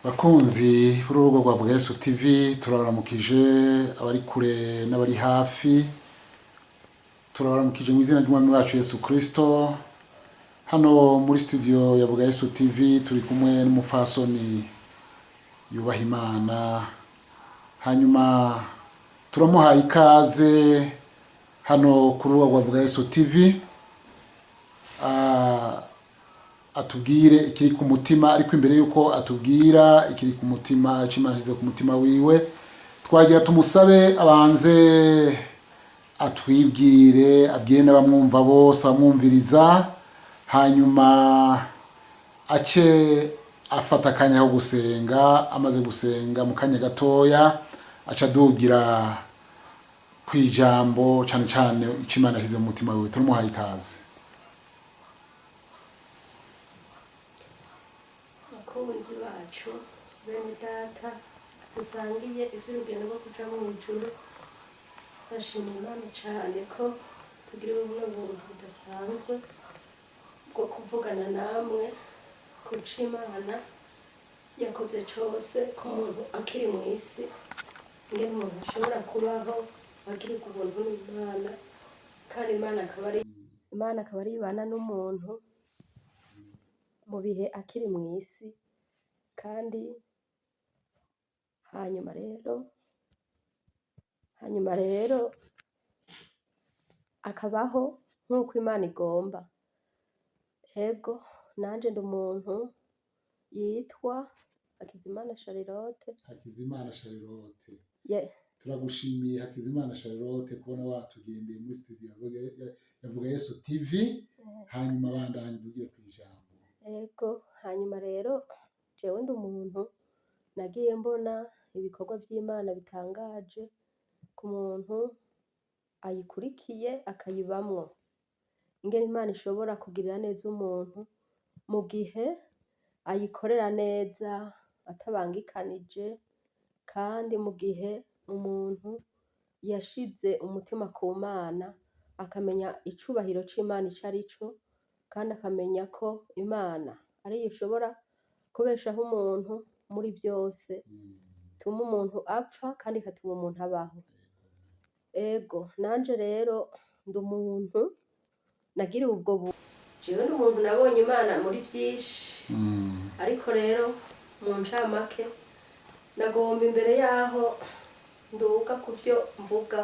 Bakunzi b'urubuga rwa Bwesu TV, turabaramukije abari kure n'abari hafi, turabaramukije mu izina ry'umwami wacu Yesu Kristo. Hano muri studio ya Bwesu TV turi kumwe n'umupfasoni yubaha Imana, hanyuma turamuhaye ikaze hano ku rubuga rwa Bwesu TV atubwire ikiri ku mutima. Ariko imbere yuko atubwira ikiri ku mutima, ikimanirize ku mutima wiwe, twagira tumusabe abanze atwibwire, abwire n'abamwumva bose, abamwumviriza, hanyuma ace afata akanya ko gusenga. Amaze gusenga mu kanya gatoya aca adugira kw'ijambo cane cane icimana ashyize mu mutima wiwe. Turamuhaye ikaze. Bakunzi bacu, bene data, dusangiye ivy'urugendo rwo kuja mu ijuru, ndashima Imana cane ko tugira ubumwe buntu budasanzwe bwo kuvugana namwe kuco Imana yakoze cose ku muntu akiri mw'isi, ingene umuntu ashobora kubaho agirirwa ubuntu n'Imana, kandi Imana akaba ari ibana n'umuntu mu bihe akiri mw'isi. Kandi hanyuma rero akabaho nk'uko Imana igomba. Ego nanje ndi umuntu yitwa Hakizimana Charlotte. Hakizimana Charlotte, Yeah. turagushimiye Hakizimana Charlotte kubona watugendeye muri studio ya Bwesu TV. Hanyuma bandanye tugire kw'ijambo. Ego hanyuma rero jewe ndi umuntu nagiye mbona ibikorwa vy'Imana bitangaje ku muntu ayikurikiye akayibamwo, ingene Imana ishobora kugirira neza umuntu mu gihe ayikorera neza atabangikanije, kandi mu gihe umuntu yashize umutima ku Mana, akamenya icubahiro c'Imana ico arico, kandi akamenya ko Imana ariyo ishobora kubeshaho umuntu muri byose, ituma umuntu apfa kandi ikatuma umuntu abaho. Ego nanje rero ndi umuntu nagiriwe ubwo jewe ndi umuntu nabonye Imana muri vyinshi. Ariko rero mu ncamake nagomba imbere yaho nduga ku vyo mvuga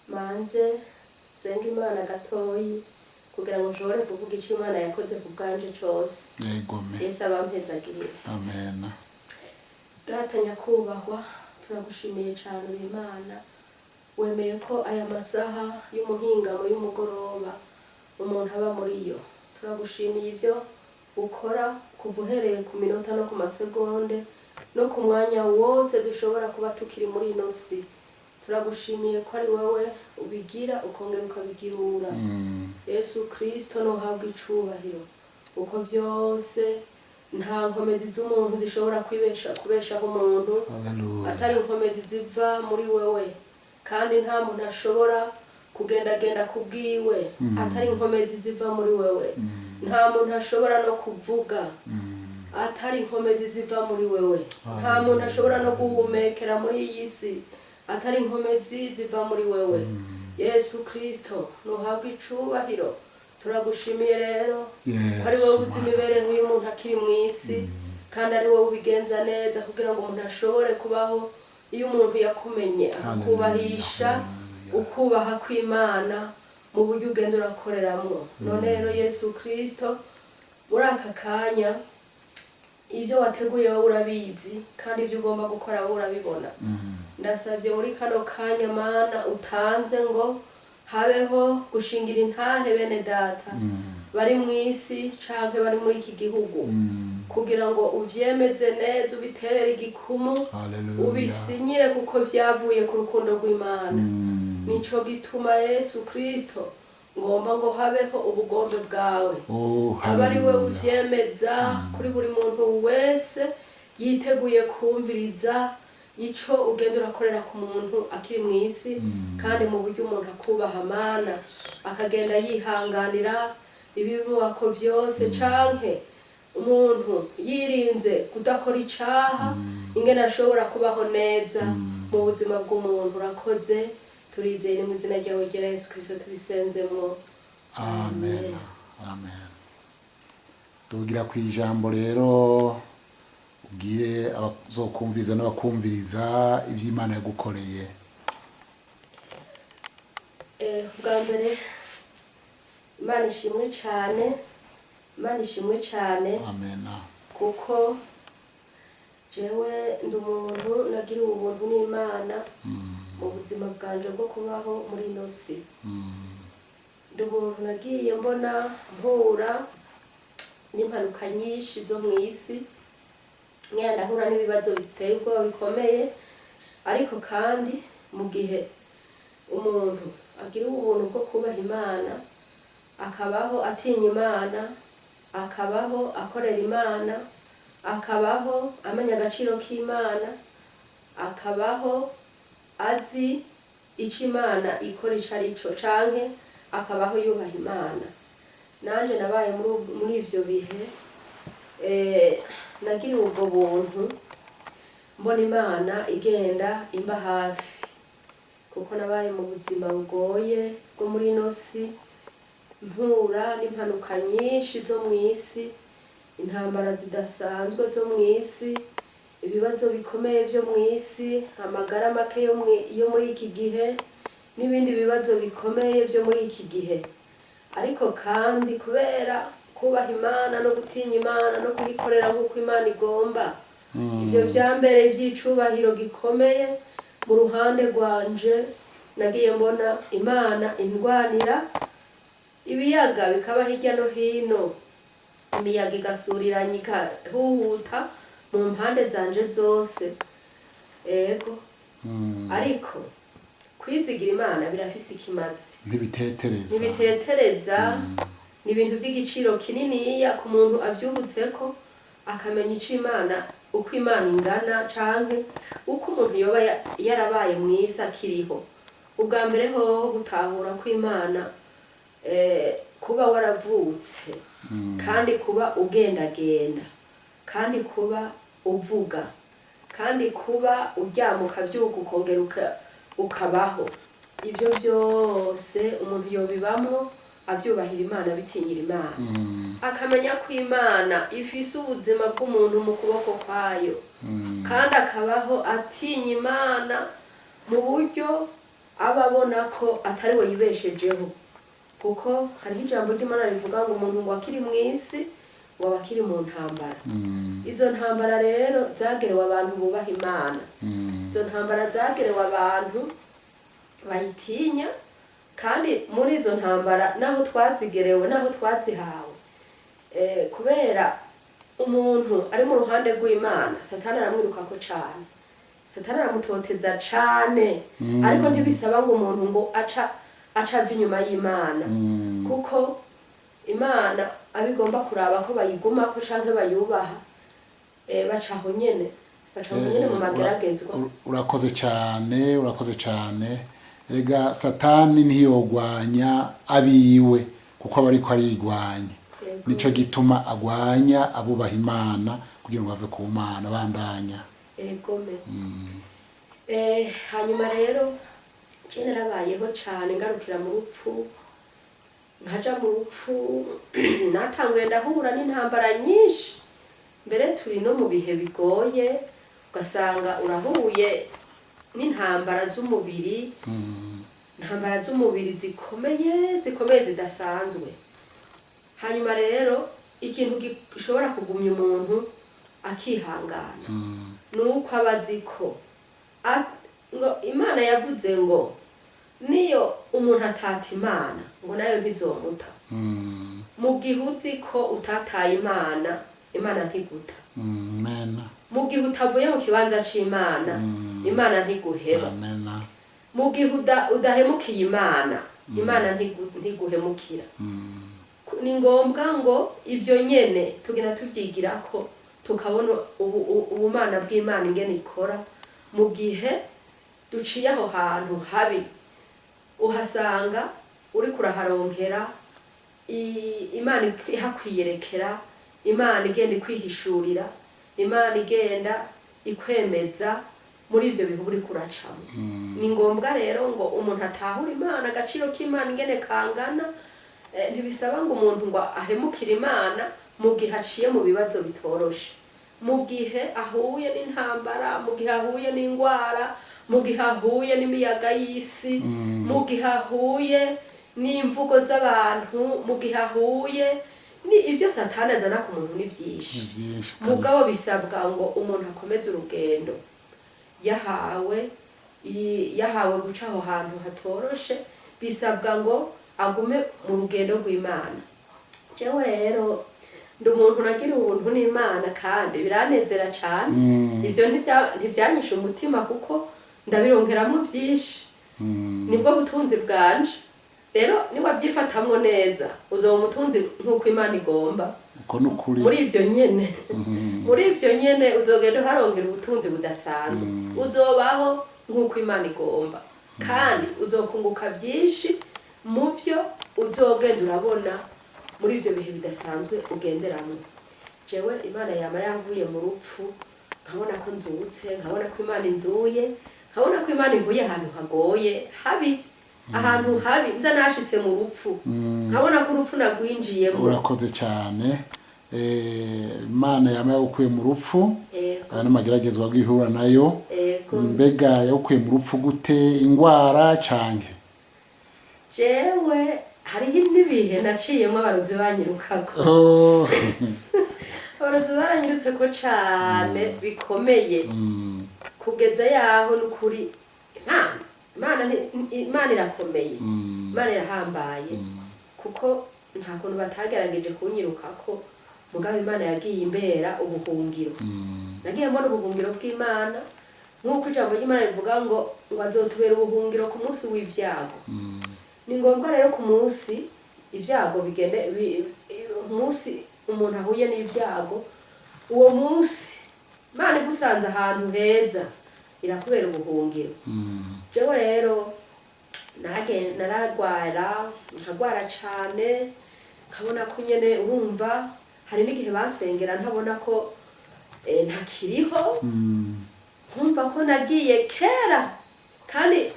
manze senga Imana gatoyi kugira ngo nshobore kuvuga ico Imana yakoze ku bwanje cose. Yegome. Yesu abampezagirire. Amen. Data nyakubahwa, turagushimiye cane uri Imana, wemeye ko aya masaha y'umuhingamo y'umugoroba umuntu aba muri yo. Turagushimiye ivyo ukora kuva uhereye ku minota no ku masegonde no ku mwanya wose dushobora kuba tukiri muri ino si. Turagushimiye ko ari wewe ubigira ukongera ukabigirura. Yesu Kristo nuhabwa icubahiro, uko vyose nta nkomezi z'umuntu zishobora kubeshaho umuntu atari inkomezi ziva muri wewe, kandi nta muntu ashobora kugendagenda kubwiwe atari inkomezi ziva muri wewe. Nta muntu ashobora no kuvuga atari inkomezi ziva muri wewe. Nta muntu ashobora no guhumekera muri iyi si atari inkomezi ziva muri wewe. Yesu Kristo nuhabwa icubahiro. Turagushimiye rero ko ari wowe uzi imibereho y'umuntu akiri mw'isi, kandi ari wowe ubigenza neza kugira ngo umuntu ashobore kubaho iyo umuntu yakumenye akakubahisha ukubaha kw'Imana mu buryo ugenda urakoreramwo. None rero Yesu Kristo, muri aka kanya ivyo wateguye wowe urabizi, kandi ivyo ugomba gukora wowe urabibona. Ndasavye muri kano kanya Mana utanze ngo habeho gushingira intahe bene data bari mw'isi canke bari muri iki gihugu, kugira ngo uvyemeze neza, ubiterere igikumu, ubisinyire kuko vyavuye ku rukundo rw'Imana. Nico gituma Yesu Kristo ngomba ngo habeho ubugombe bwawe, aba ari we uvyemeza kuri buri muntu wese yiteguye kumviriza ico ugenda urakorera ku muntu akiri mw'isi, kandi mu buryo umuntu akubaha Mana, akagenda yihanganira ibimubako vyose, canke umuntu yirinze kudakora icaha ingene ashobora kubaho neza mu buzima bw'umuntu. Urakoze, turizeye mu izina ryawe rya Yesu Kristo tubisenzemo, amen. Amen. Tugira ku ijambo rero ubwire abazokumviriza n'abakumviriza iby'Imana yagukoreye. Bwa mbere Imana ishimwe cyane, Imana ishimwe cyane, amen. kuko jewe ndi umuntu nagiriwe ubuntu n'Imana mu buzima bwanje bwo kubaho muri ino si. Ndi umuntu nagiye mbona mpura n'impanuka nyinshi zo mu isi, ngenda ndahura n'ibibazo biteye ubwoba bikomeye, ariko kandi mu gihe umuntu agira ubuntu bwo kubaha Imana, akabaho atinya Imana, akabaho akorera Imana, akabaho amenya agaciro k'Imana, akabaho azi icyo Imana ikora ico arico, canke akabaho yubaha Imana. Nanje nabaye muri ivyo bihe, nagiriwe ubwo buntu mbona Imana igenda imba hafi, kuko nabaye mu buzima bugoye bwo muri ino si, mpura n'impanuka nyinshi zo mu isi, intambara zidasanzwe zo mu isi, ibibazo bikomeye byo mu isi, amagara make yo muri iki gihe, n'ibindi bibazo bikomeye byo muri iki gihe. Ariko kandi kubera kubaha Imana no gutinya Imana no kuyikorera nk'uko Imana igomba, ivyo vyambereye ivy'icubahiro gikomeye mu ruhande rwanje. Nagiye mbona Imana indwanira, ibiyaga bikaba hirya no hino, imiyaga igasuriranya ikahuhuta mu mpande zanje zose. Ego, ariko kwizigira Imana birafise ikimazi, ntibitetereza. Ni ibintu by'igiciro kininiya ku muntu avyubutseko, akamenya ico Imana, uko Imana ingana, canke uko umuntu yoba yarabaye mw'isi akiriho. Ubwa mbere hoho gutahura ko Imana, kuba waravutse, kandi kuba ugendagenda, kandi kuba uvuga, kandi kuba uryama ukavyuka ukongera ukabaho, ivyo byose umuntu yobibamwo avyubahira Imana, bitinyira Imana, akamenya ko Imana ifise ubuzima bw'umuntu mu kuboko kwayo, kandi akabaho atinya Imana mu buryo aba abona ko atari we yibeshejeho. Kuko hariho ijambo ry'Imana rivuga ngo umuntu ngo akiri mu isi ngo aba akiri mu ntambara. Izo ntambara rero zagerewe abantu bubaha Imana, izo ntambara zagerewe abantu bayitinya, kandi muri izo ntambara naho twazigerewe, naho twazihawe, kubera umuntu ari mu ruhande rw'Imana, Satani aramwirukako cane, Satani aramutoteza cane, ariko ntibisaba ngo umuntu ngo aca ava inyuma y'Imana, kuko Imana abigomba kuraba ko bayigumako canke bayubaha, bacaho nyene mu mageragezwa. Urakoze cyane, urakoze cyane. Rega Satani ntiyogwanya abiwe, kuko aba ariko arigwanya. Nico gituma agwanya abubaha Imana kugira ngo bave ku Mana bandanya. Egome. Hanyuma rero narabayeho cane, ngarukira mu rupfu, nkaja mu rupfu, natanguye ndahura n'intambara nyinshi. Mbere turi no mu bihe bigoye, ugasanga urahuye n'intambara z'umubiri, intambara z'umubiri zikomeye zidasanzwe. Hanyuma rero ikintu gishobora kugumya umuntu akihangana, nuko abazi ko ngo Imana yavuze ngo niyo umuntu atata Imana ngo nayo ntizomuta. Mu gihe uzi ko utataye Imana, Imana ntiguta. Mu gihe utavuye mu kibanza c'Imana, Imana ntiguheba. Mu gihe udahemukiye Imana, Imana ntiguhemukira. Ni ngombwa ngo ivyo nyene tugenda tuvyigirako, tukabona ubumana bw'Imana ingene ikora. Mu gihe duciye aho hantu habi, uhasanga uri kuraharonkera Imana ihakwiyerekera, imana igenda ikwihishurira, imana igenda ikwemeza muri ivyo bihe uri kuracamo. Ni ngombwa rero ngo umuntu atahure imana, agaciro k'imana ingene kangana. Ntibisaba ngo umuntu ngo ahemukire imana mu gihe aciye mu bibazo bitoroshe, mu gihe ahuye n'intambara, mu gihe ahuye n'ingwara, mu gihe ahuye n'imiyaga y'isi, mu gihe ahuye n'imvugo z'abantu, mu gihe ahuye ni ibyo Satani azana ku muntu ni byinshi. Mugabo bisabwa ngo umuntu akomeze urugendo yahawe guca aho hantu hatoroshe, bisabwa ngo agume mu rugendo rw'Imana. Jewe rero ndi umuntu nagira ubuntu n'Imana kandi biranezera cyane. Ivyo ntivyanyisha umutima kuko ndabironkeramo vyinshi, nibwo butunzi bwanje. Rero niba byifatamwo neza uzoba umutunzi nk'uko Imana igomba. Muri ivyo nyene muri ivyo nyene uzogenda uharongera ubutunzi budasanzwe, uzobaho nk'uko Imana igomba, kandi uzokunguka byinshi mu byo uzogenda urabona muri ivyo bihe bidasanzwe ugenderamo. Jewe Imana yama yankuye mu rupfu, nkabona ko nzutse, nkabona ko Imana inzuye, nkabona ko Imana inkuye ahantu hagoye habi, ahantu habi nza nashitse mu rupfu, nkabona ko urupfu nagwinjiyemo. Urakoze cyane. Imana yama yagukuye mu rupfu, n'amageragezwa gwihura nayo. Mbega yagukuye mu rupfu gute? Ingwara canke? Jewe hariho n'ibihe naciyemo abarozi banyirukako. Abarozi baranyirutse ko cane bikomeye, kugeza yaho n'ukuri Imana irakomeye, Imana irahambaye, kuko nta kuntu batagerageje kunyirukako. Mugabo Imana yagiye imbera ubuhungiro. Nagiye mbona ubuhungiro bw'Imana, nk'uko ijambo ry'Imana rivuga ngo azotubera ubuhungiro ku munsi w'ivyago. Ni ngombwa rero ku munsi ivyago bigende umunsi umuntu ahuye n'ivyago, uwo munsi Imana igusanze ahantu heza irakubera ubuhungiro. Jewe rero nkagwara cane, nkabona ko nyene urumva hari n'igihe basengera ntabona ko ntakiriho, nkumva ko nagiye kera, kandi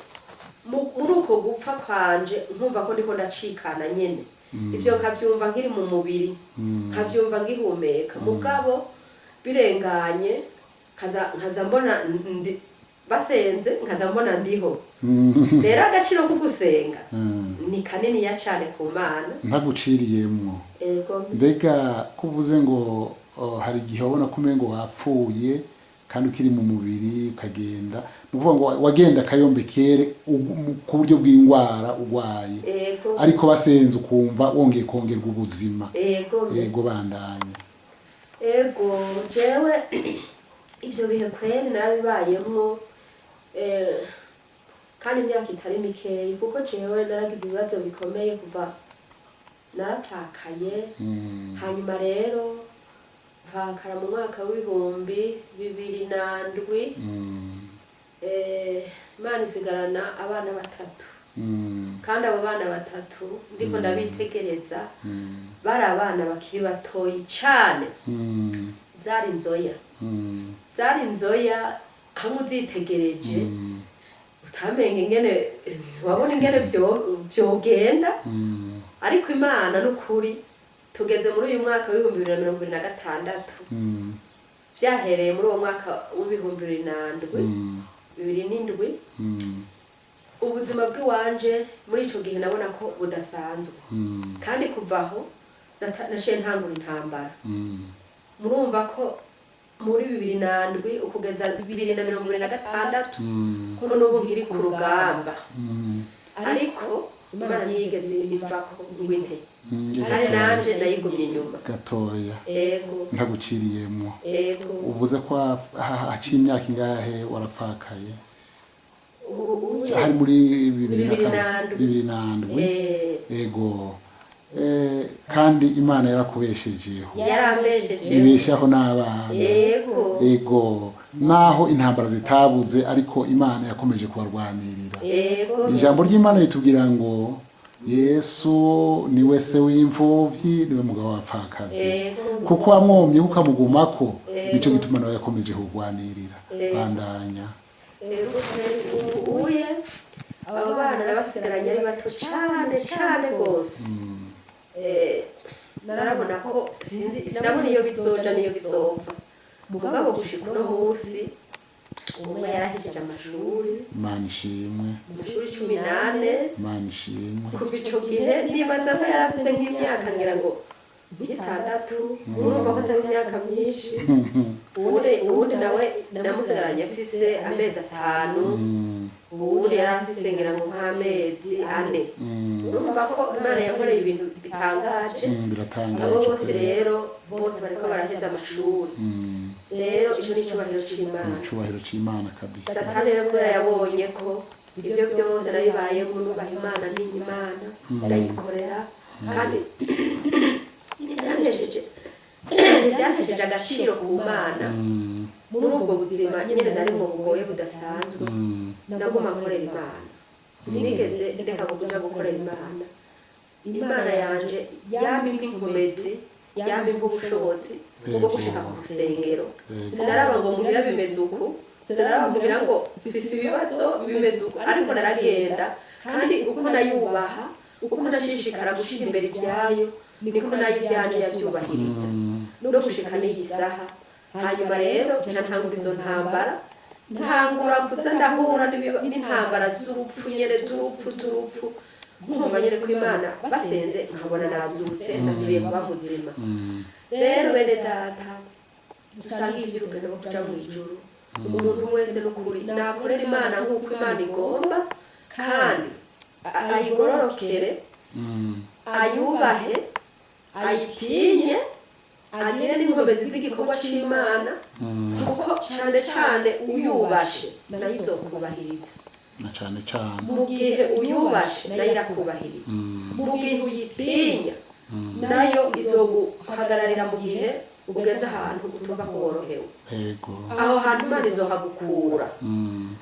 muri uko gupfa kwanje nkumva ko ndiko ndacikana nyene. Ivyo nkavyumva nkiri mu mubiri, nkavyumva ngihumeka, mugabo birenganye nkaza mbona basenze, nkaza mbona ndiho. Rero agaciro ko gusenga ni kanini ya cane ku Mana. Ntaguciriyemwo. Mbega kuvuze ngo hari igihe wabona ko umengo wapfuye kandi ukiri mu mubiri ukagenda, nukuvuga ngo wagenda kayombekere ku buryo bw'ingwara urwaye, ariko basenze ukumva wongeye kongerwa ubuzima. Yego bandanye. Jewe ivyo bihe kweri narabibayemwo, kandi imyaka itari mikeyi, kuko jewe naragize ibibazo bikomeye kuva narapfakaye. Hanyuma rero mfakara mu mwaka w'2007. Imana isigarana abana batatu, kandi abo bana batatu ndiko ndabitegereza bari abana bakiri batoyi cane. Zari inzoya hamwe uzitegereje utamenga ingene, wabona ingene vyogenda. Ariko Imana n'ukuri tugeze muri uyu mwaka w'2026, vyahereye muri uwo mwaka w'2007 ubuzima bw'iwanje muri ico gihe nabona ko budasanzwe, kandi kuvaho naciye ntangura intambara. Murumva ko muri 2007 ukugeza 2026 ko n'ubu nkiri ku rugamba, ariko Imana ntiyigeze ivako ngwinte, kandi nanje nayigumye inyuma gatoya. Ntaguciriyemwo. Uvuze ko haciye imyaka ingahe warapfakaye? Hari muri 2007. Yego. Kandi Imana yarakubeshejeho, ibeshaho n'abana. Yego. Naho intambara zitabuze, ariko Imana yakomeje kubarwanirira. Ijambo ry'Imana ritubwira ngo Yesu niwe se w'imfuvyi niwe mugabo w'abapfakazi Ego. kuko wamwomye ukamugumako Ego. nico gituma nawe yakomeje kugwanirira bandanya ubuye abo bana nabasigaranye ari bato cane gose narabona ko sinabona iyo bizoja niyo bizova mugabo gushika uno musi umwe yarahije amashuri Imana ishimwe amashuri 18 Imana ishimwe kuva ico gihe nibaza ko yarafise nk'imyaka ngira ngo nk'itandatu urumva ko atari imyaka myinshi ubundi nawe namusigaranye afise amezi 5 ubundi yarafise ngira ngo nk'amezi 4 urumva ko Imana yakoreye ibintu bitangaje abo bose rero bose bariko baraheza amashuri rero ico ni icubahiro c'Imana kabisa Satani rero kubera yabonye ko ibyo byose nabibayemo nubaha Imana n'Imana ndayikorera kandi byantejeje agaciro ku Mana muri ubwo buzima nyine nari mu bugoye budasanzwe naguma nkorera Imana sinigeze ndeka kuja gukorera Imana yanje yampa inkomezi yampa ubushobozi bwo gushika ku rusengero sinaraba ngo muhira bimeze uku sinaraba muhira ngo mfise ibibazo bimeze uku ariko naragenda kandi uko nayubaha uko nashishikara gushira imbere ibyayo niko nayo ibyanje yabyubahiriza no gushika n'iyi saha hanyuma rero ntangura izo ntambara ntangura kuza ndahura n'intambara z'urupfu nyene z'urupfu nkumva nyene ko Imana basenze nkabona nazutse ndasubiye kuba muzima rero bene data usanga iby'urugendo rwo kuja mw'ijuru umuntu wese n'ukuri nakorera Imana nk'uko Imana igomba kandi ayigororokere ayubahe ayitinye agire n'inkomezi z'igikorwa c'Imana kuko cane uyubashe nayo izokubahiriza na cane mu gihe uyubashe nayo irakubahiriza mu gihe uyitinya nayo izoguhagararira mu gihe ugeze ahantu utumva ko worohewe aho hantu Imana izohagukura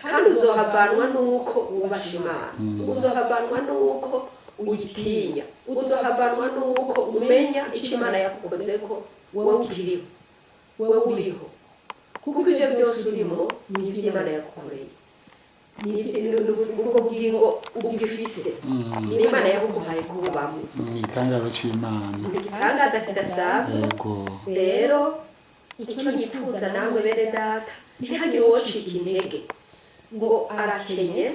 kandi uzohavanwa n'uko wubasha Imana uzohavanwa n'uko uyitinya uzohavanwa n'uko umenya icyo Imana yakukozeko wowe ukiriho wowe uriho kuko ibyo byose urimo ni iby'Imana yagukoreye ubwo bwingo ugifise ni Imana yaguhaye kubamo itangazo c'Imana itangaza kidasanzwe rero icyo nifuza namwe bene data ntihagire uwo cika intege ngo arakenye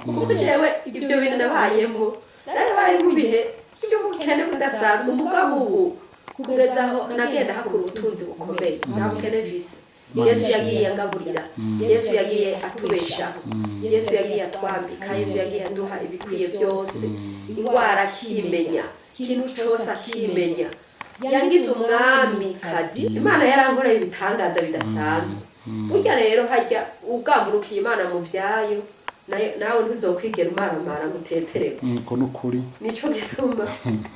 kuko jewe ibyo bintu nabayemo narabaye mu bihe by'ubukene budasanzwe umugabo ubu kugeza aho nagenda hakura ubutunzi bukomeye nta bukene vise Yesu yagiye angaburira Yesu yagiye atubeshaho Yesu yagiye atwambika Yesu yagiye aduha ibikwiye byose indwara akimenya ikintu cyose akimenya yangize umwamikazi Imana yarankoreye ibitangaza bidasanzwe burya rero hajya ugamburukiye Imana mu vyayo nawe ntuzokwigera umaramara gutetereka niko nukuri nico gituma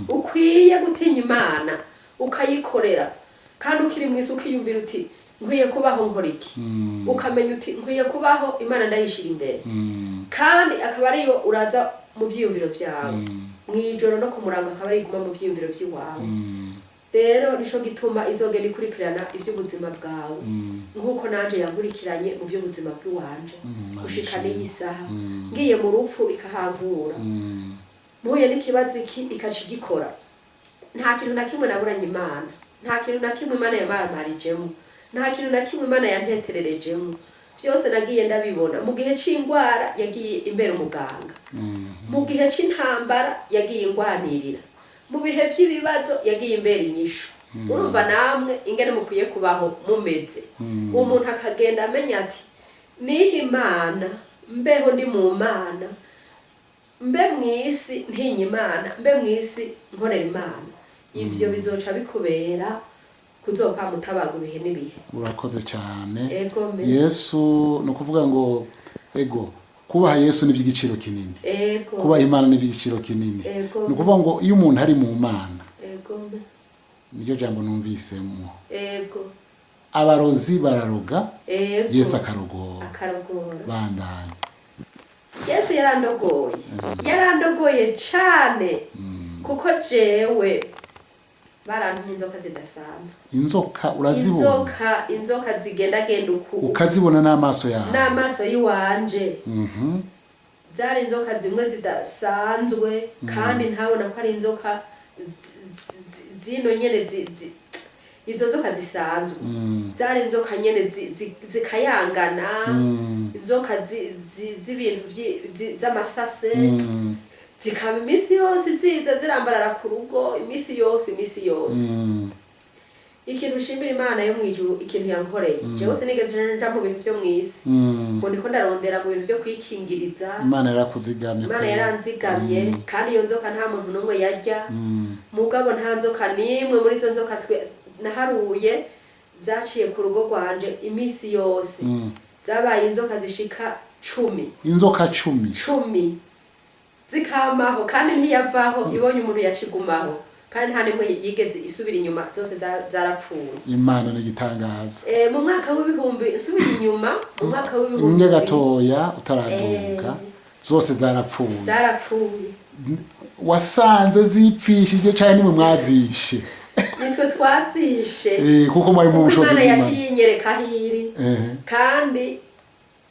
ukwiye gutinya Imana ukayikorera kandi ukiri mwisi ukiyumvira uti nkwiye kubaho nkoriki ukamenya uti nkwiye kubaho Imana ndayishira imbere kandi akaba ariyo uraza mu vyiyumviro vyawe mwijoro no kumuranga akaba ari guma mu vyiyumviro vyiwawe rero nico gituma izogenda ikurikirana ivy'ubuzima bwawe nkuko nanje yankurikiranye mu vy'ubuzima bw'iwanje gushika n'iyi saha ngiye mu rupfu ikahankura mpuye n'ikibazo iki ikacigikora nta kintu na kimwe naburanye Imana nta kintu na kimwe Imana yamamarijemo nta kintu na kimwe Imana yantetererejemo byose nagiye ndabibona mu gihe c'ingwara yagiye imbere umuganga mu gihe c'intambara yagiye ingwanirira mu bihe by'ibibazo yagiye imbere inyishu urumva namwe ingene mukwiye kubaho mumeze umuntu akagenda amenya ati nihe Imana mbeho ndi mu Mana mbe mwisi ntinye Imana mbe mwisi nkorera Imana ivyo bizoca bikubera kuzoka mutabaga ibihe n'ibihe urakoze cyane Ego Yesu no kuvuga ngo ego kubaha Yesu ni by'igiciro kinini kubaha Imana ni by'igiciro kinini no kuvuga ngo iyo umuntu ari mu Mana niryo jambo numvisemo abarozi bararoga Yesu akarogora bandanye Yesu yarandogoye cane kuko jewe barantumye inzoka zidasanzwe. Inzoka urazibona? Inzoka zigendagenda ukazibona n'amaso yawe? N'amaso yiwanje. Zari inzoka zimwe zidasanzwe kandi ntabona ko ari inzoka zino nyene izo nzoka zisanzwe. Zari inzoka nyene zikayangana, inzoka z'ibintu z'amasase, zikaba imisi yose ziza zirambarara ku rugo imisi yose. Ikintu ushimira Imana yo mwijuru, ikintu yankoreye jewe sinigeze nja mu bintu byo mwisi, ngo ndiko ndarondera mu bintu byo kwikingiriza. Imana yarakuzigamye. Imana yaranzigamye kandi iyo nzoka nta muntu n'umwe yarya. Mugabo nta nzoka nimwe muri izo nzoka naharuye zaciye ku rugo rwanje imisi yose. Zabaye inzoka zishika 10. Inzoka 10 zikamaho kandi ntiyavaho, ibonye umuntu yacigumaho kandi nta nimwe yigeze isubira inyuma, zose zarapfuye. Imana n'igitangaza. Mu mwaka w'ibihumbi subira inyuma, mu mwaka w'ibihumbi inge gatoya utaraduka zose zarapfuye. Wasanze zipfishije cyane nimwe mwazishe? Nitwe twazishe kuko mwari mu bushobozi bw'Imana. Yaciye inyereka hiri kandi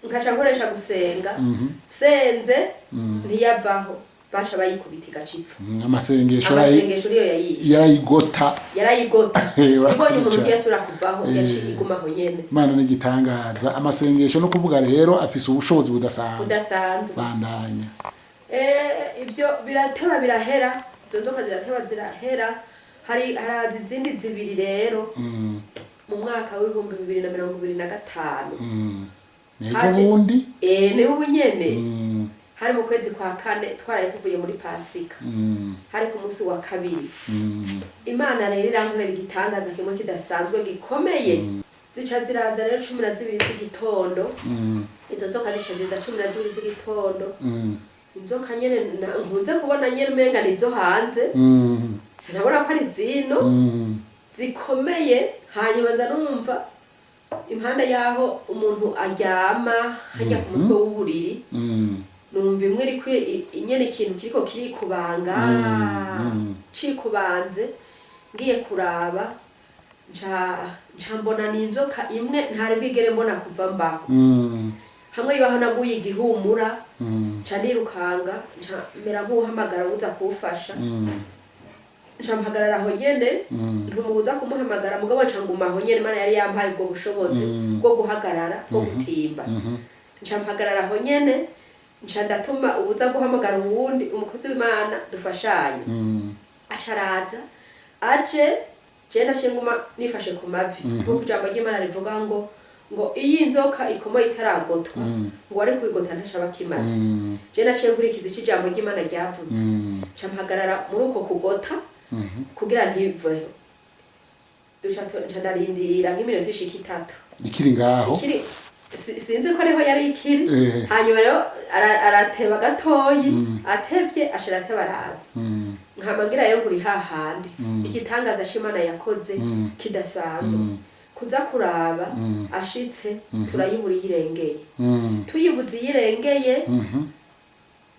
nkaca nkoresha gusenga, senze ntiyavaho, baca bayikubita igacipfa. Amasengesho niyo yarayigota. Ibonye umuntu yasura kuvaho yaciye igumaho nyene. Imana n'igitangaza. Amasengesho no kuvuga rero afise ubushobozi budasanzwe. Bandanya. Ibyo birateba birahera, izo nzoka zirateba zirahera. Haraza izindi zibiri rero mu mwaka w'ibihumbi 2025. Nejo bundi? Ni ubu nyene. Hari mu kwezi kwa 4 twaraye tuvuye muri Pasika. Hari ku munsi wa 2. Imana rero irankorera igitangaza kimwe kidasanzwe gikomeye. Zica ziraza rero 12 z'igitondo. Izo nzoka ziza 12 z'igitondo. Inzoka nyene nkunze kubona nyene umenga nizo hanze. Sinabona ko ari zino zikomeye. Hanyuma nza numva impande yaho umuntu aryama hajya ku mutwe w'uburiri, numva imwe iri inyene ikintu kiriko kirikubanga, cikubanze. Ngiye kuraba nca mbona ni inzoka imwe ntari bwigere mbona kuva mbaho. Hamwe yaho naguye igihumura, nca nirukanga, nca mera nk'uhamagara uza kuwufasha. Nca mpagarara aho nyene, ntumubuza kumuhamagara, mugabo nca nguma aho nyene. Imana yari yampaye ubwo bushobozi bwo guhagarara, bwo gutimba. Nca mpagarara aho nyene, nca ndatuma ubuza guhamagara uwundi umukozi w'Imana dufashanye. Acaraza aje je nashinguma nifashe ku mavi. Kuko ijambo ry'Imana rivuga ngo iyi nzoka ikomoye itaragotwa, ngo ari kwigota ntashaba kimaze. Je naciye nkurikiza ijambo ry'Imana ryavuze. Nca mpagarara muri uko kugota kugira ntiveho. Duca ndarindira nk'iminota ishika 3. Ikiri ngaho? Sinzi ko ariho yari ikiri. Hanyuma rero arateba gatoyi, atevye ashira atebaraza. Nkamangira rero kuri hahandi. Igitangaza c'Imana yakoze kidasanzwe. Kuza kuraba ashitse turayibura yirengeye. Tuyibuze yirengeye,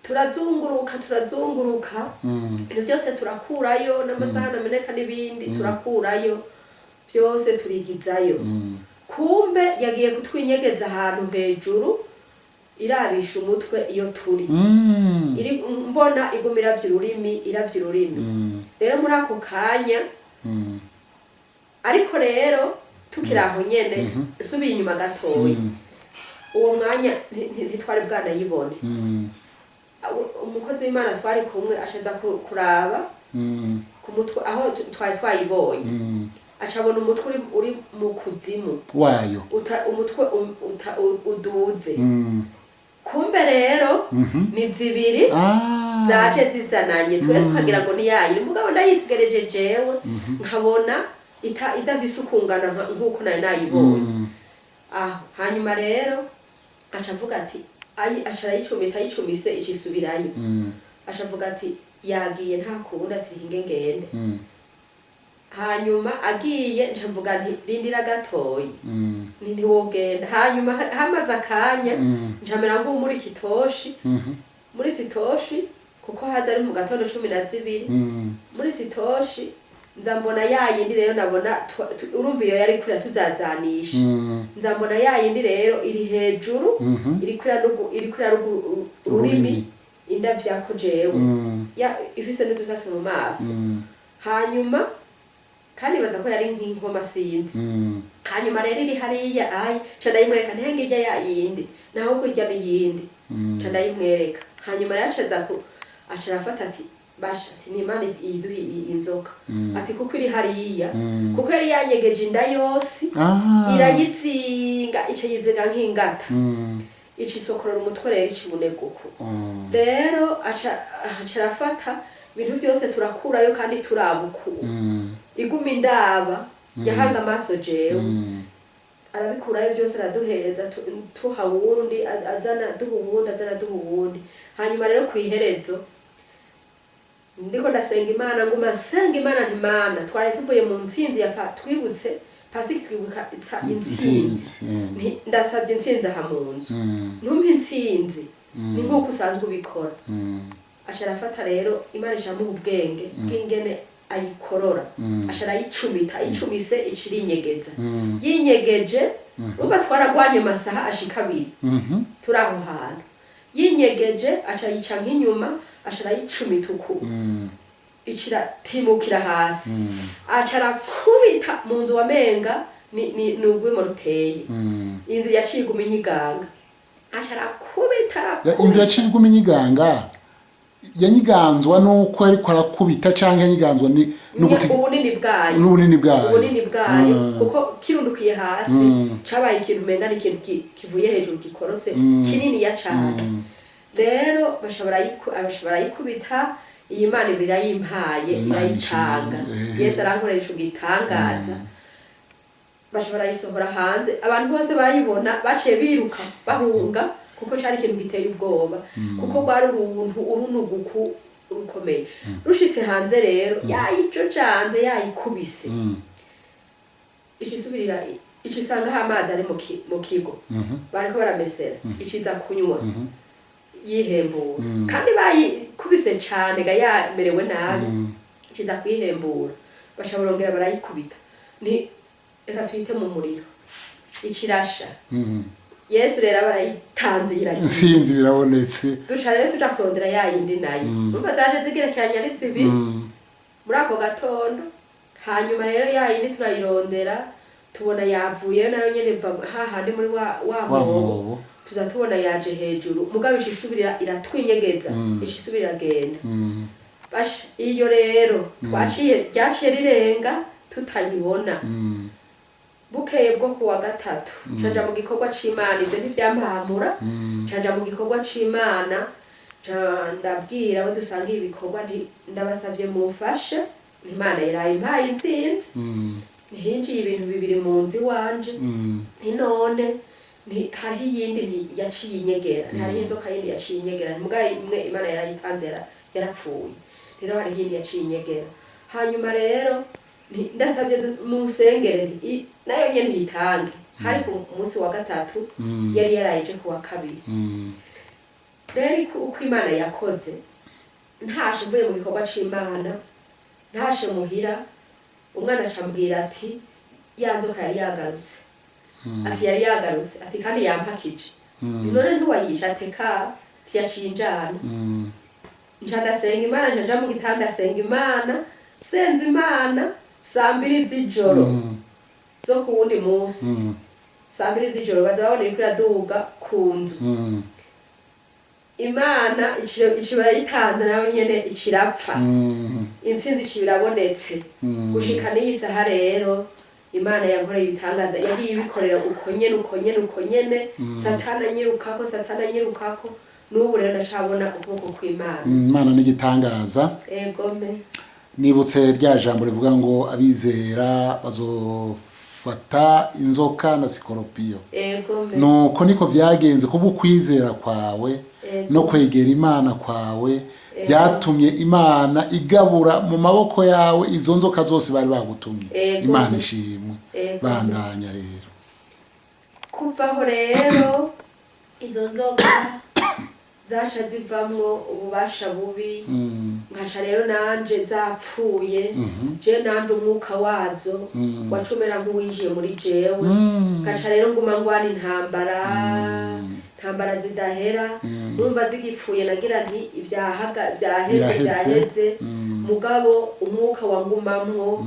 turazunguruka ibintu byose turakurayo, n'amasaha nameneka n'ibindi turakurayo, byose turigizayo. Kumbe yagiye kutwinyegeza ahantu hejuru, irabisha umutwe iyo turi. Iri mbona igumira vy'ururimi, rero muri ako kanya. Ariko rero tukiraho nyene subiye inyuma gatoya, uwo mwanya ntitwari bwanayibone. Umukozi w'Imana twari kumwe ashaza kuraba ku mutwe aho twayibonye. Acabona umutwe uri mu kuzimu wayo, umutwe uduze. Kumbe rero ni zibiri zaje zizananye. Twese twagira ngo ni yayi, mugabo ndayitegereje jewe nkabona idafise ukungana nk'uko nari nayibonye. Hanyuma rero acavuga ati ayicumise icisubirayo. Acavuga ati yagiye nta kubundi, ati ngende. hanyuma agiye nca mvuga nti rindira gatoyi ntiwogenda hanyuma hamaze akanya nca mera nk'umuri kitoshi muri sitoshi kuko haza ari mu gatondo 12 muri sitoshi nza mbona yayindi rero nabona urumva iyo yari kuri tuzazanisha nza mbona yayindi rero iri hejuru iri kuri ururimi indavyako jewe ifise n'udusase mu maso hanyuma kandi baza ko yari nk'inkoma sinzi hanyuma rero iri hariya ca ndayimwereka ntihenge ijya yayindi naho kurya n'iyindi ca ndayimwereka hanyuma rero aca arafata ati basha ati n'Imana iduhi inzoka ati kuko iri hariya kuko yari yanyegeje inda yose irayizinga ico yizinga nk'ingata ici sokorora umutwe rero ikibuneguko rero aca arafata ibintu byose turakurayo kandi turabuku iguma indaba yahanga amaso jewe arabikurayo byose araduhereza tuha wundi azana duha uwundi hanyuma rero kwiherezo ndiko ndasenga Imana nguma senga Imana ntimana twari tuvuye mu ntsinzi ya twibutse pasiki twibuka intsinzi ndasabye intsinzi aha mu nzu ntumpe intsinzi ni nk'uko usanzwe ubikora aca arafata rero Imana ijambo ubwenge bw'ingene ayikorora aca arayicumita ayicumise icirinyegeza yinyegeje umva twaragwanye amasaha ashika 2 turi aho hantu yinyegeje aca yica nk'inyuma aca arayicumita uku timukira hasi aca arakubita mu nzu wamenga ni urwimo ruteye inzu yaciye iguma inyiganga aca arakubita inzu yaciye iguma inyiganga yanyiganzwa nuko ariko arakubita canke yanyiganzwa ubunini bwayo kuko kirundukiye hasi cabaye ikintu umenga ni ikintu kivuye hejuru gikorotse kinini ya cane rero barayikubita iyi Imana birayimpaye irayitanga Yesu arankorera ico gitangaza barayisohora hanze abantu bose bayibona baciye biruka bahunga kuko cyari ikintu giteye ubwoba kuko rwari urunuguku rukomeye rushitse hanze rero yayicocanze yayikubise icisubirira icisanga amazi ari mu kigo bariko baramesera iciza kunywa yihembura kandi bayikubise cyane ga yamerewe nabi iciza kwihembura baca barongera barayikubita ni reka twite mu muriro ikirasha Yesu rero barayitanze iragiye sinzi birabonetse duca rero tuja kurondera yayindi nayo urumva zaje zigerekeranye ari zibi muri ako gatondo hanyuma rero yayindi turayirondera tubona yavuye nayo nyene hahandi muri wa mwobo tuza tubona yaje hejuru mugabo isubirira iratwinyegeza isubirira genda basha iyo rero ryaciye rirenga tutayibona bukeye bwo kuwa gatatu canja mu gikorwa c'Imana ibyo ntivyampamura canja mu gikorwa c'Imana ndabwira abo dusangiye ibikorwa ndabasavye mumfashe Imana yarayimpaye intsinzi ntihinjiye ibintu bibiri mu nzu iwanje none hariho iyindi yaciye inyegera hariho inzoka yindi yaciye inyegera mugaye imwe Imana yarayitanze yarapfuye rero hariho iyindi yaciye inyegera hanyuma rero ndasabye musengere nayo nyene yitange hari ku munsi wa gatatu yari yarayije ku wa kabiri rero uko Imana yakoze ntashe mvuye mu gikorwa c'Imana ntashe muhira umwana acambwira ati yanzoka yari yagarutse ati kandi yampakije none ntiwayisha ateka tiyashinjana nca ndasenga Imana nja mu gitanda senga Imana senza Imana 2 z'ijoro zo ku wundi munsi 2 z'ijoro bazabona iri kuraduga ku nzu Imana icibara yitanze nayo nyene ikirapfa intsinzi ikibirabonetse gushika n'iyi saha rero Imana yankoreye ibitangaza yagiye ibikorera uko nyene satana nyirukako n'ubu rero ndacabona ukuboko kw'Imana Imana n'igitangaza egome nibutse rya jambo rivuga ngo abizera bazofata inzoka na sikoropiyo nuko niko byagenze kuba ukwizera kwawe no kwegera Imana kwawe byatumye imana igabura mu maboko yawe izo nzoka zose bari bagutumye. Imana ishimwe. Bandanya rero. Kuvaho rero izo nzoka zaca zivamwo ububasha bubi, nkaca rero nanje zapfuye, je nanje umwuka wazo wacumera nk'uwinjiye muri jewe, ngaca rero nguma ngwana intambara zidahera, numva zigipfuye nagira nti byaheze, mugabo umwuka wangumamwo.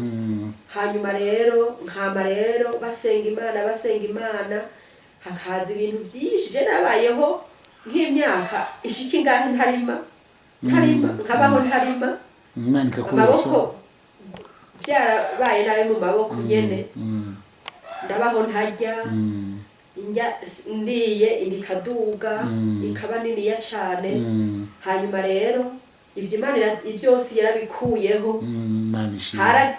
Hanyuma rero nkama rero basenga Imana, hakaza ibintu byinshi. Je nabayeho nk'imyaka ishika ingahe nkabaho ntarima, amaboko byarabaye nabi mu maboko nyene, ndabaho ntarya, indya ndiye indikaduga ikaba niniya cane. Hanyuma rero ivyo Imana byose yarabikuyeho.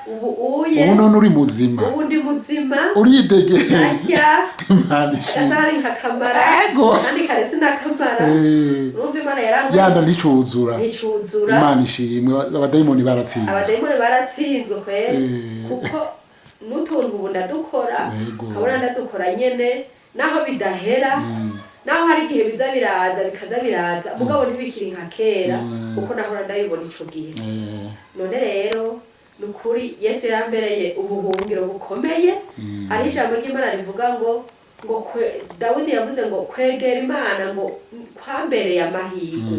Ubu none uri muzima, ubu ndi muzima, uridegeye, narya gasari nkakamara kandi kare sinakamara. Urumva Imana yaranguye yanda nticuzura. Imana ishimwe. Abadayimoni baratsinzwe kweri, kuko n'utuntu ubu ndadukora, kabona ndadukora nyene naho bidahera, naho hari igihe bikaza biraza mugabo ntibikiri nka kera kuko nahora ndabibona ico gihe. None rero nukuri Yesu yambereye ubuhungiro bukomeye. Ari ijambo ry'Imana rivuga ngo Dawidi yavuze ngo kwegera Imana ngo kwambereye amahirwe.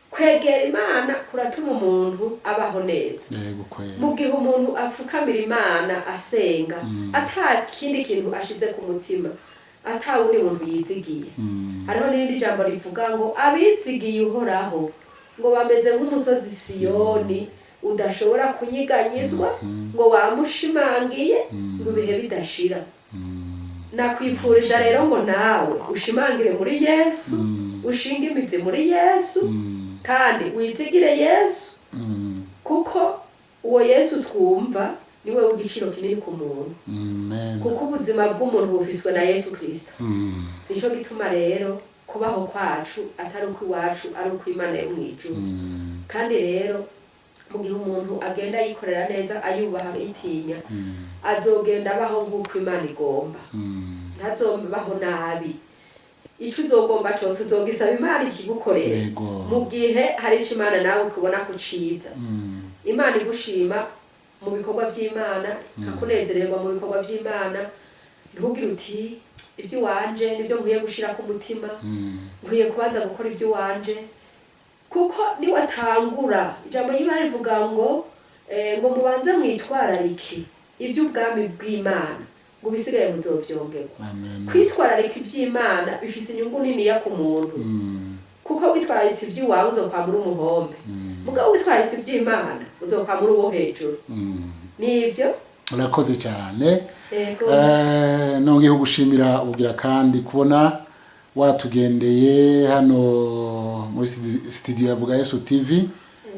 Kwegera Imana kuratuma umuntu abaho neza. Mu gihe umuntu apfukamira Imana asenga, ata kindi kintu ashize ku mutima, ata wundi muntu yizigiye. Hariho n'irindi jambo rivuga ngo abizigiye Uhoraho ngo bameze nk'umusozi Siyoni udashobora kunyiganyizwa, ngo wamushimangiye ngo ibihe bidashira. Nakwifuriza rero ngo nawe ushimangire muri Yesu, ushinge imizi muri Yesu, kandi wizigire Yesu, kuko uwo Yesu twumva niwe w'igiciro kinini ku muntu. Kuko ubuzima bw'umuntu bufiswe na Yesu Kristo. Nico gituma rero kubaho kwacu atari uko iwacu, ari uko Imana yo mw'ijuru. Kandi rero mu gihe umuntu agenda yikorera neza, ayubaha, yitinya, azogenda abaho nk'uko Imana igomba. Ntazobaho nabi. Ico uzogomba cyose uzogisaba Imana ikigukorera. Mu gihe hari ico Imana nawe ukubona ko ciza. Imana igushima mu bikorwa by'Imana, nkakunezererwa mu bikorwa by'Imana. Ntugire uti ivyo wanje nivyo nkwiye gushira ku mutima, nkwiye kubanza gukora ivyo wanje, kuko ni watangura. Ijambo y'Imana rivuga ngo mubanze mwitwararike ivy'ubwami bw'Imana, ngo bisigaye muzovyongerwa. Kwitwararika ivy'Imana bifise inyungu niniya ku muntu, kuko witwararitse ivy'iwawe uzokwamura umuhombe, mugabo witwararitse ivy'Imana uzokwamura uwo hejuru. Nivyo. Urakoze cyane. Nongeye kugushimira ubugira kandi kubona watugendeye hano muri studio ya Vuga Yesu TV.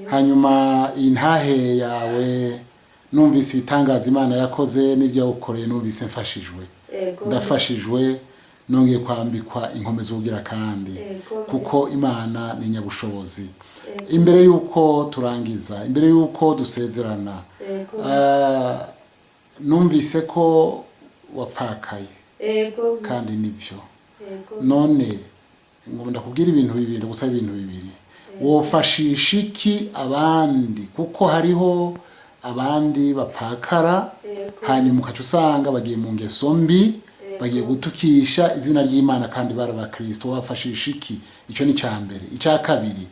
Hanyuma intahe yawe numvise ibitangaza Imana yakoze n'ibyo yagukoreye, numvise mfashijwe. Ndafashijwe, nongeye kwambikwa inkomezi ubugira kandi, kuko Imana ni nyabushobozi. Imbere yuko turangiza, imbere yuko dusezerana, numvise ko wapakaye, kandi nibyo. None ngo ndakubwira ibintu bibiri, gusa ibintu bibiri. Wofashisha iki abandi, kuko hariho abandi bapakara, hanyuma ukaca usanga bagiye mu ngeso mbi, bagiye gutukisha izina ry'Imana kandi baraba Kristo. Wafashisha iki? Ico ni cyambere. Icya kabiri,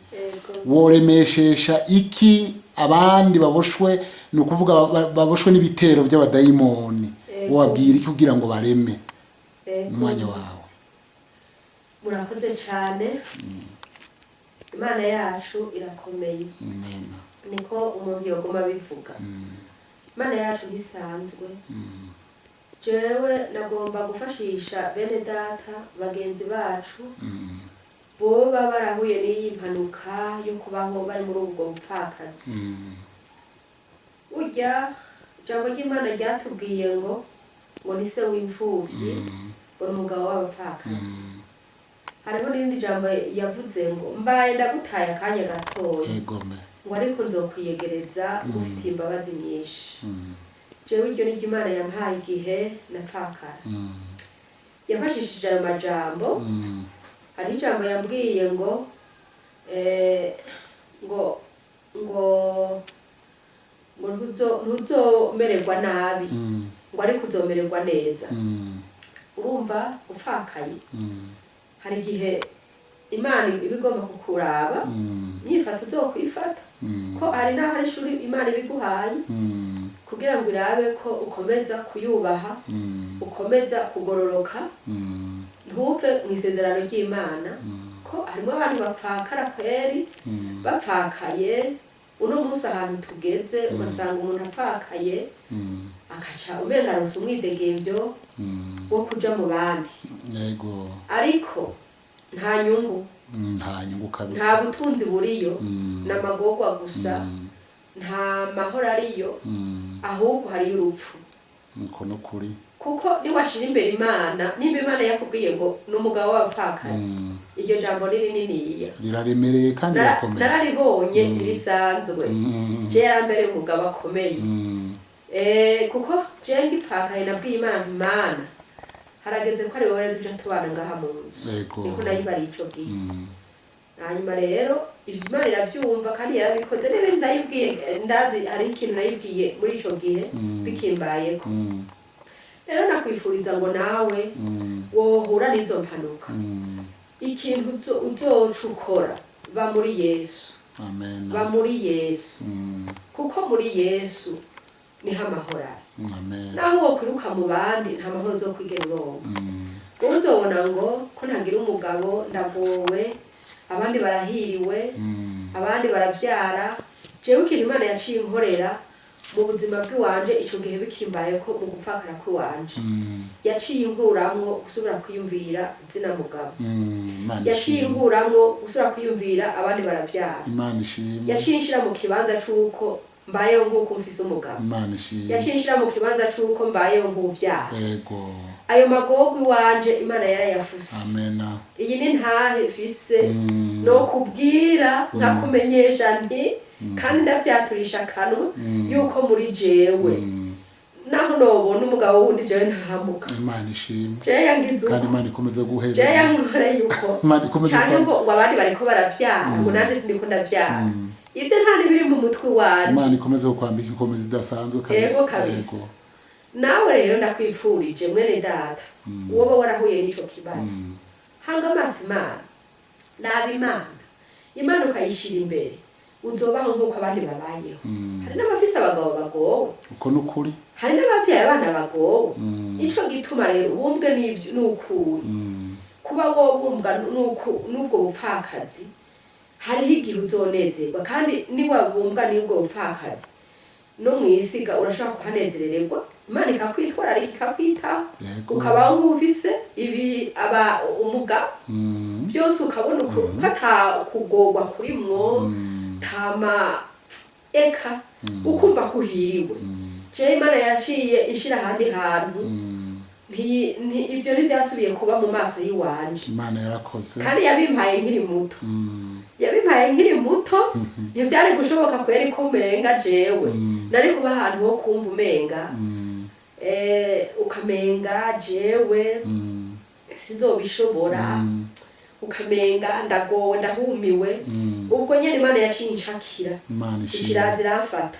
woremeshesha iki abandi baboshwe, ni ukuvuga baboshwe n'ibitero by'abadayimoni, wabwira iki kugira ngo bareme? Umwanya wawe. Murakoze cyane. Imana yacu irakomeye. Niko umuntu yogoma bivuga. Imana yacu ntisanzwe. Jewe nagomba gufashisha bene data bagenzi bacu boba barahuye n'iyi mpanuka yo kubaho bari muri ubwo bupfakazi. Urya ijambo ry'Imana ryatubwiye ngo ni se w'imfuvyi, ngo ni umugabo w'abapfakazi. hariho n'irindi jambo yavuze ngo mbaye ndagutaye akanya gatoya egome ngo ariko nzokwiyegereza ufitiye imbabazi nyinshi jewe iryo ni Imana yampaye igihe napfakara yafashishije ayo majambo hari ijambo yambwiye ngo ntuzomererwa nabi ngo ariko uzomererwa neza urumva upfakaye hari igihe Imana ibigomba kukuraba nyifata uzokwifata ko hari n'aho ari ishuri Imana ibiguhaye kugira ngo irabe ko ukomeza kuyubaha ukomeza kugororoka ntuve mu isezerano ry'Imana ko harimo abantu bapfakara kweri bapfakaye uno munsi ahantu tugeze ugasanga umuntu apfakaye akaca umenga aronse umwidegemvyo wo kuja mu bandi yego ariko nta nyungu kabisa nta butunzi buriyo n'amagorwa gusa nta mahoro ariyo ahubwo hari urupfu niko no kuri kuko niwashira imbere Imana nimba Imana yakubwiye ngo n'umugabo w'abapfakazi iryo jambo rininiya riraremereye kandi rakomeye nararibonye risanzwe je yarambere umugabo akomeye kuko je ngipfakaye nabwiye Imana harageze ko ari wowe tuje tubana ngaha mu nzu niko nayibari ico gihe hanyuma rero ivyo Imana iravyumva kandi yarabikoze n'ibindi ndayibwiye ndazi hari ikintu nayibwiye muri ico gihe bikimbayeko rero nakwifuriza ngo nawe wohura n'izo mpanuka ikintu uzocukora ba muri Yesu amen ba muri Yesu kuko muri Yesu niho amahoro ari amen naho wokwiruka mu bandi nta mahoro uzokwigera uronka uzobona ngo ko ntagira umugabo ndagowe abandi barahiriwe abandi baravyara jewe ikintu Imana yaciye inkorera mu buzima bw'iwanje ico gihe bikimbaye ko mu gupfakara kw'iwanje yaciye inkuramwo gusubira kwiyumvira zina mugabo yaciye inkuramwo gusubira kwiyumvira abandi baravyara Imana ishimwe yaciye inshira mu kibanza c'uko mbayeho nk'uko mfise umugabo Imana ishimwe yaciye inshira mu kibanza c'uko mbayeho nk'uvyara yego ayo magorwa iwanje Imana yarayafuse amen iyi ni ntahe mfise no kubwira nkakumenyesha nti kandi ndavyaturisha kanwa yuko muri jewe naho nobona umugabo wundi jewe ntahamuka Imana ishimwe je yangize kandi Imana ikomeze guhera je yankore yuko Imana ikomeze cyane ngo abandi bariko baravyara ngo nande sindiko ndavyara ivyo nta nibiri mu mutwe wanje Imana ikomeze kukwambika ikomeze idasanzwe yego kabisa nawe rero ndakwifurije mwene data woba warahuye n'ico kibazo hanga amaso Imana ukayishira imbere uzobaho nk'uko abandi babayeho hari n'abafise abagabo bagowe uko n'ukuri hari n'abavyaye abana bagowe ico gituma rero ubumbwe n'ukuri kuba wobumbwa n'ubwo bupfakazi hariho igihe uzonezerwa kandi niwabumbwa n'ubwo bupfakazi no mwisiga urashobora kuhanezererwa Imana ikakwitwararika ikakwitaho ukabaho nk'ufise ibi aba umugabo byose ukabona uko hatakugorwa kurimwo tama eka ukumva kuhiriwe je Imana yaciye ishira handi hantu ivyo ntivyasubiye kuba mu maso yiwanje Imana yarakoze kandi yabimpaye nkiri muto ntivyari gushoboka ko yari kumenga jewe nari kuba ahantu ho kumva umenga ukamenga jewe sinzobishobora ukamenga ndagowe ndahumiwe ubwo nyene Imana yaciye inshakira ikirazi iramfata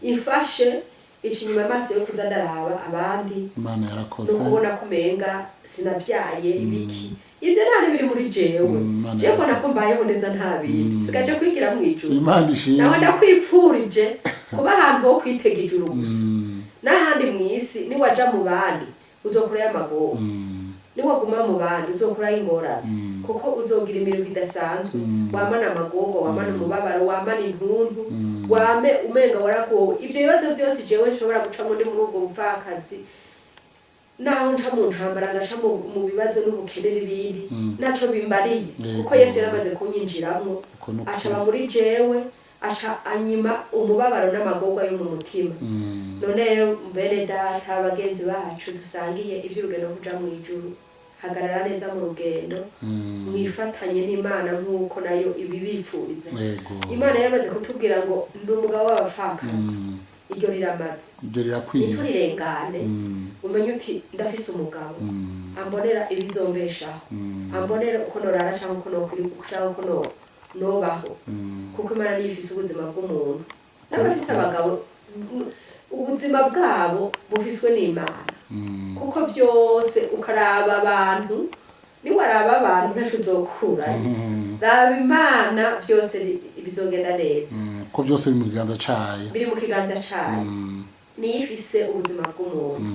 imfashe ikinyuma amaso yo kuza ndaraba abandi Imana yarakoze no kubona kumenga sinavyaye ibiki ivyo ntari biri muri jewe jewe mbona ko mbayeho neza nta bintu sigaje kwigira mu ijuru Imana ishimwe naho ndakwipfurije kuba ahantu ho kwitega ijuru gusa n'ahandi mw'isi niwaja mu bandi uzokurayo amagorwa niwaguma mu bandi uzokurayo ingorane kuko uzogira imirimo idasanzwe wamana amagorwa wamana umubabaro wamana intuntu wame umenga waragowe ivyo bibazo vyose jewe nshobora gucamo ndi muri ubwo bupfakazi naho nca mu ntambara ngaca mu bibazo n'ubukene n'ibindi naco bimbariye kuko Yesu yaramaze kunyinjiramwo acaba muri jewe aca anyima umubabaro n'amagorwa yo mu mutima none rero mbere data abagenzi bacu dusangiye ivy'urugendo kuja mu ijuru hagarara neza mu rugendo mwifatanye n'Imana nk'uko nayo ibibipfuriza. Imana yamaze kutubwira ngo ndi umugabo w'abapfakazi, iryo riramaze, iryo rirakwiye, ntiturirengane. Umenye uti ndafise umugabo ambonera ibizombeshaho, ambonera uko norara cyangwa uko nokwiruka cyangwa uko nobaho, kuko Imana niyo ifise ubuzima bw'umuntu. N'abafise abagabo ubuzima bwabo bufiswe n'Imana, kuko byose ukaraba abantu, niwaraba abantu ntaco uzokura. Raba Imana byose bizogenda neza, ko byose biri mu kiganza cayo, biri mu kiganza cayo, niyo ifise ubuzima bw'umuntu.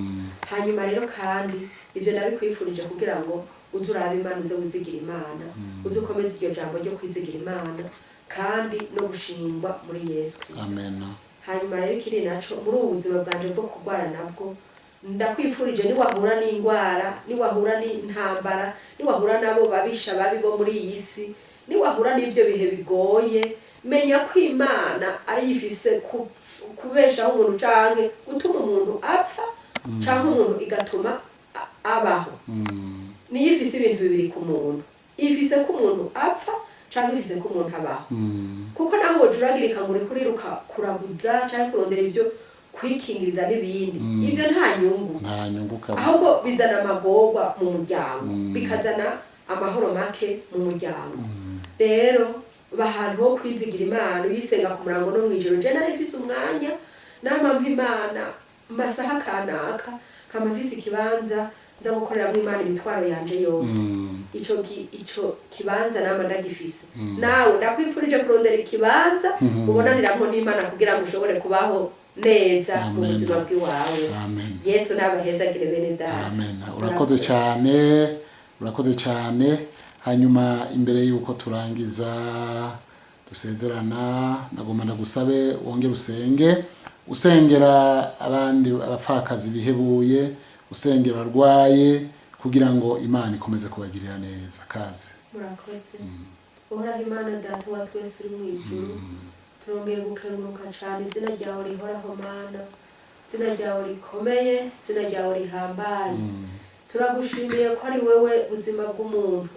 Hanyuma rero kandi ivyo nabikwifurije kugira ngo uze uraba Imana, uze wizigira Imana, uze ukomeze iryo jambo ryo kwizigira Imana kandi no gushingwa muri Yesu Kristo. Amen. Hanyuma rero ikiri naco muri ubu buzima bwanje bwo kurwara nabwo, ndakwifurije niwahura n'indwara, niwahura n'intambara, niwahura nabo babisha babi bo muri iyi si, niwahura n'ivyo bihe bigoye, menya ko Imana ari ifise kubeshaho umuntu canke gutuma umuntu apfa canke umuntu igatuma abaho. Niyo ifise ibintu bibiri ku muntu, ifise ko umuntu apfa canke ifise ko umuntu abaho. Kuko naho wojuragirika ngo uri kuriruka kuraguza canke kurondera ivyo kwikingiriza n'ibindi, ivyo nta nyungu kabisa, ahubwo bizana amagorwa mu muryango, bikazana amahoro make mu muryango. Rero bahantu ho kwizigira Imana, uyisenga ku murango no mwijoro. Je nari mfise umwanya namampa Imana masaha kanaka, kama mfise ikibanza nza gukorera mu Imana imitwaro yanje yose. Ico kibanza nama ndagifise. Nawe ndakwifurije kurondera ikibanza ubonaniramwo n'Imana kugira ngo ushobore kubaho neza mu buzima bw'iwawe. Yesu nabahezagire bene data. Amen. Urakoze cyane, urakoze cyane. Hanyuma imbere yuko turangiza dusezerana, nagomba ndagusabe wongere usengera abandi abapfakazi bihebuye, usengera arwaye, kugira ngo Imana ikomeze kubagirira neza. Kaze. Murakoze. Uhoraho Imana data wa twese uri mu ijuru, turongeye gukenguruka cyane, izina ryawe rihoraho Mana, izina ryawe rikomeye, izina ryawe rihambaye. Turagushimiye ko ari wewe buzima bw'umuntu.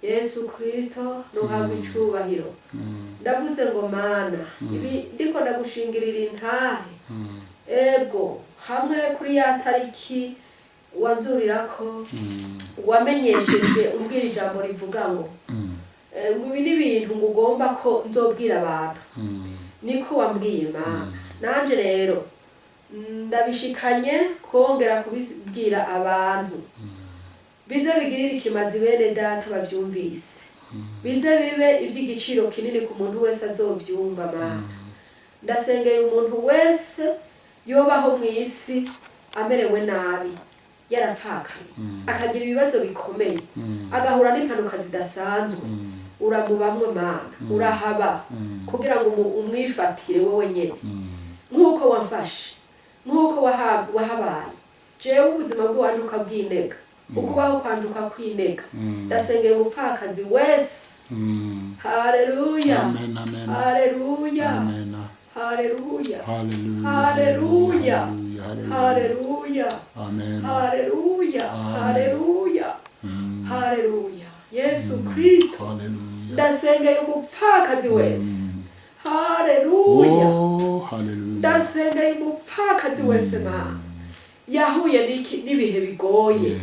Yesu Kristo nuhabwa icubahiro. Ndavuze ngo Mana, ibi ndiko ndagushingirira intahe, ego hamwe kuri ya tariki wanzurirako wamenyesheje umbwira ijambo rivuga ngo ibi ni ibintu ngo ugomba ko nzobwira abantu, niko wambwiye Mana. Nanje rero ndabishikanye kongera kubibwira abantu, bize bigirira ikimazi bene data bavyumvise, bize bibe ivy'igiciro kinini ku muntu wese azovyumva Mana. Ndasengeye umuntu wese yobaho mw'isi amerewe nabi, yarapfakaye, akagira ibibazo bikomeye, agahura n'impanuka zidasanzwe, uramubamwe Mana, urahaba kugira ngo umwifatire wowe nyene nk'uko wamfashe, nk'uko wahabaye. Jewe ubuzima bw'iwanje ukabwinega, ukubaho kwanje ukakwinega. Ndasengeye umupfakazi wese. Haleluya, haleluya, haleluya, haleluya, haleluya, haleluya, haleluya, haleluya. Yesu Kristo, ndasengeye umupfakazi wese. Haleluya, ndasengeye umupfakazi wese Mana, yahuye n'ibihe bigoye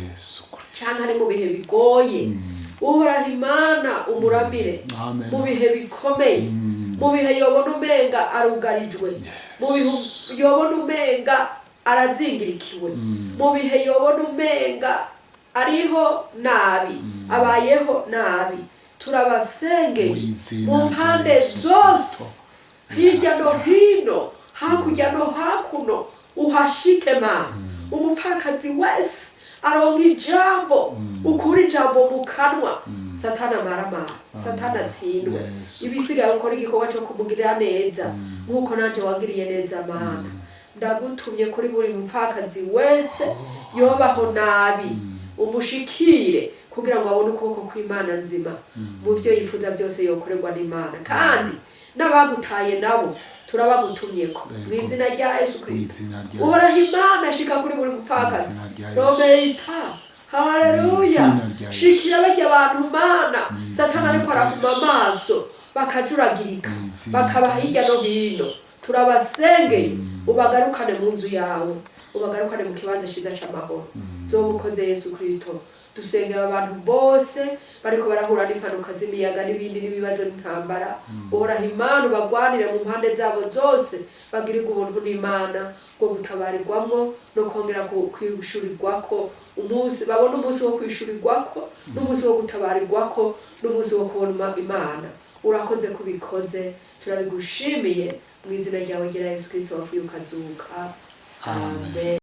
cyangwa ari mu bihe bigoye. Uhoraho Imana umuramire mu bihe bikomeye, mu bihe yobona umenga arugarijwe, mu bihe yobona umenga arazingirikiwe, mu bihe yobona umenga ariho nabi, abayeho nabi. Turabasenge mu mpande zose, hirya no hino, hakurya no hakuno, uhashike Mana. Umupfakazi wese aronka ijambo, ukura ijambo mu kanwa, Satana maramara, Satana atsindwe. Ibisigaye ukora igikorwa cyo kumugirira neza nk'uko nanje wangiriye neza Mana. Ndagutumye kuri buri mupfakazi wese yobaho nabi, umushikire kugira ngo abone ukuboko kw'Imana nzima mu byo yifuza byose yokorerwa n'Imana. Kandi n'abagutaye nabo turabagutumyeko mu izina rya Yesu Kristo. Uhoraho Imana shika kuri buri mupfakazi, Roberta haleluya shikira bajya abantu mana satani ariko arakuma amaso bakajuragirika bakaba hirya no hino turabasengeye ubagarukane mu nzu yawe ubagarukane mu kibanza cyiza cy'amahoro zomukoze Yesu Kristo dusengera abantu bose bariko barahura n'impanuka z'imiyaga n'ibindi n'ibibazo n'intambara uhoraho Imana ubagwanire mu mpande zabo zose bagirirwa ubuntu n'Imana bwo gutabarirwamo no kongera kwishurirwako umunsi babona umunsi wo kwishurirwako n'umunsi wo gutabarirwako n'umunsi wo kubona Imana urakoze kubikoze turabigushimiye mu izina ryawe Yesu Kristo wafuye ukazuka amen.